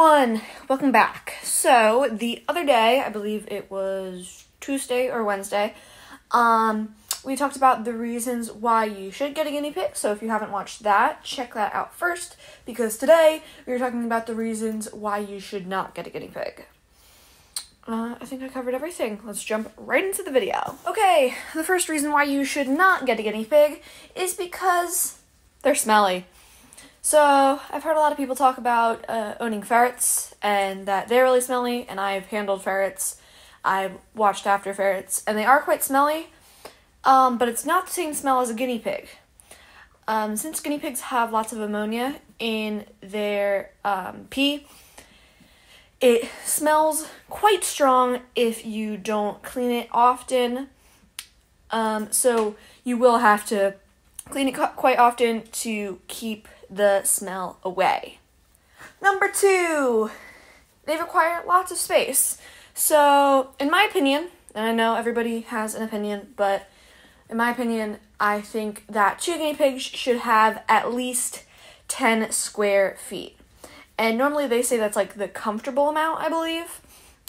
everyone, welcome back. So the other day, I believe it was Tuesday or Wednesday, we talked about the reasons why you should get a guinea pig. So if you haven't watched that, check that out first, because today we are talking about the reasons why you should not get a guinea pig. I think I covered everything. Let's jump right into the video. Okay, the first reason why you should not get a guinea pig is because they're smelly. So, I've heard a lot of people talk about owning ferrets, and that they're really smelly, and I've handled ferrets, I've watched after ferrets, and they are quite smelly, but it's not the same smell as a guinea pig. Since guinea pigs have lots of ammonia in their pee, it smells quite strong if you don't clean it often, so you will have to clean it quite often to keep the smell away. Number 2, they require lots of space. So, in my opinion, and I know everybody has an opinion, but in my opinion, I think that 2 guinea pigs should have at least 10 square feet. And normally they say that's like the comfortable amount, I believe.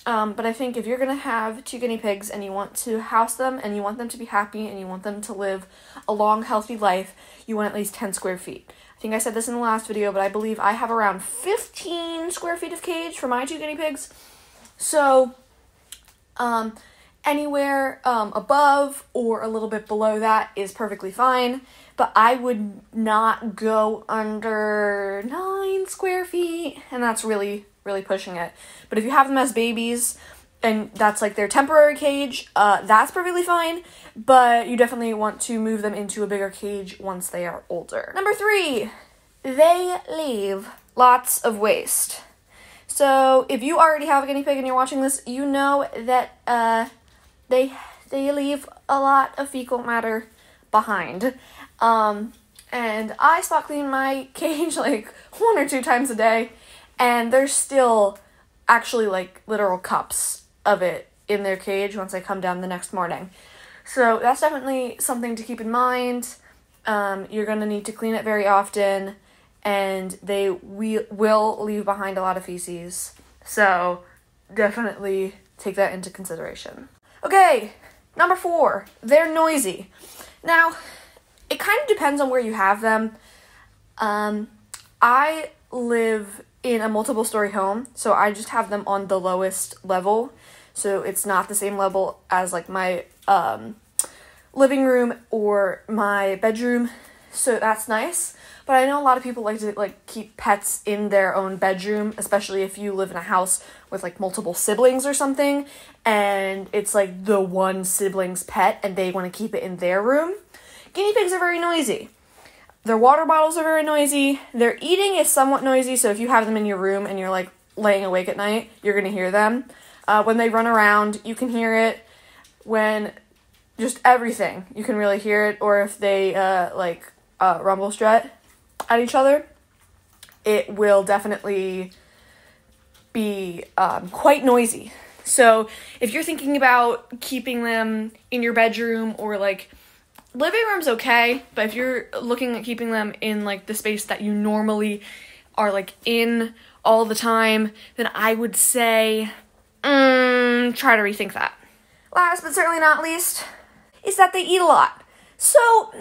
But I think if you're going to have 2 guinea pigs and you want to house them and you want them to be happy and you want them to live a long, healthy life, you want at least 10 square feet. I think I said this in the last video, but I believe I have around 15 square feet of cage for my 2 guinea pigs. So, anywhere above or a little bit below that is perfectly fine, but I would not go under 9 square feet, and that's really pushing it. But if you have them as babies, and that's like their temporary cage, that's perfectly fine, but you definitely want to move them into a bigger cage once they are older. Number 3, they leave lots of waste. So if you already have a guinea pig and you're watching this, you know that they leave a lot of fecal matter behind. And I spot clean my cage like 1 or 2 times a day, and there's still actually like literal cups of it in their cage once I come down the next morning. So that's definitely something to keep in mind. You're going to need to clean it very often, and they will leave behind a lot of feces. So definitely take that into consideration. Okay, number 4, they're noisy. Now, it kind of depends on where you have them. I live in a multiple story home, so I just have them on the lowest level. So it's not the same level as like my living room or my bedroom. So that's nice. But I know a lot of people like to keep pets in their own bedroom, especially if you live in a house with like multiple siblings or something, and it's like the one sibling's pet and they want to keep it in their room. Guinea pigs are very noisy. Their water bottles are very noisy. Their eating is somewhat noisy, so if you have them in your room and you're like laying awake at night, you're going to hear them. When they run around, you can hear it. When just everything, you can really hear it. Or if they rumble strut at each other, it will definitely be quite noisy. So if you're thinking about keeping them in your bedroom or like living room's okay, but if you're looking at keeping them in like the space that you normally are like in all the time, then I would say try to rethink that. Last but certainly not least is that they eat a lot. So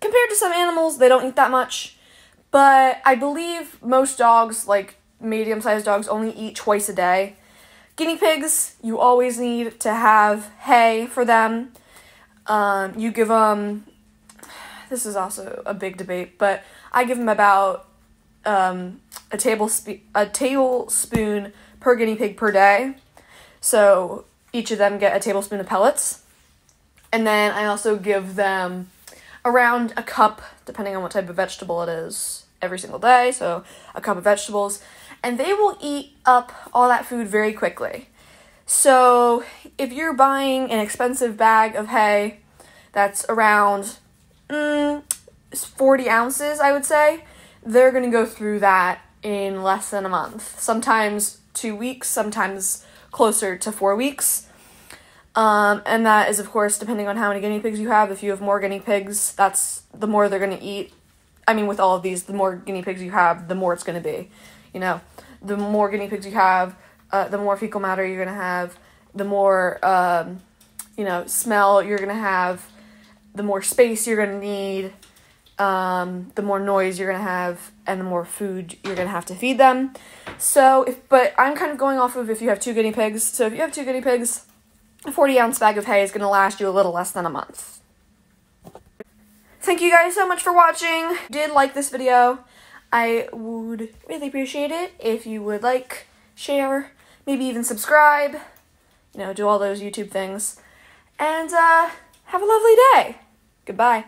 compared to some animals, they don't eat that much, but I believe most dogs, like medium-sized dogs, only eat twice a day. Guinea pigs, you always need to have hay for them. You give them, this is also a big debate, but I give them about a tablespoon per guinea pig per day. So each of them get a tablespoon of pellets. And then I also give them around a cup, depending on what type of vegetable it is, every single day. So a cup of vegetables. And they will eat up all that food very quickly. So if you're buying an expensive bag of hay that's around 40 ounces, I would say, they're going to go through that in less than a month. Sometimes 2 weeks, sometimes closer to 4 weeks. And that is, of course, depending on how many guinea pigs you have. If you have more guinea pigs, that's the more they're going to eat. I mean, with all of these, the more guinea pigs you have, the more it's going to be, you know. the more guinea pigs you have, the more fecal matter you're going to have, the more, smell you're going to have, the more space you're going to need, the more noise you're going to have, and the more food you're going to have to feed them. But I'm kind of going off of if you have 2 guinea pigs. So if you have 2 guinea pigs, a 40-ounce bag of hay is going to last you a little less than a month. Thank you guys so much for watching. If you did like this video, I would really appreciate it if you would like, share, maybe even subscribe, do all those YouTube things. And have a lovely day. Goodbye.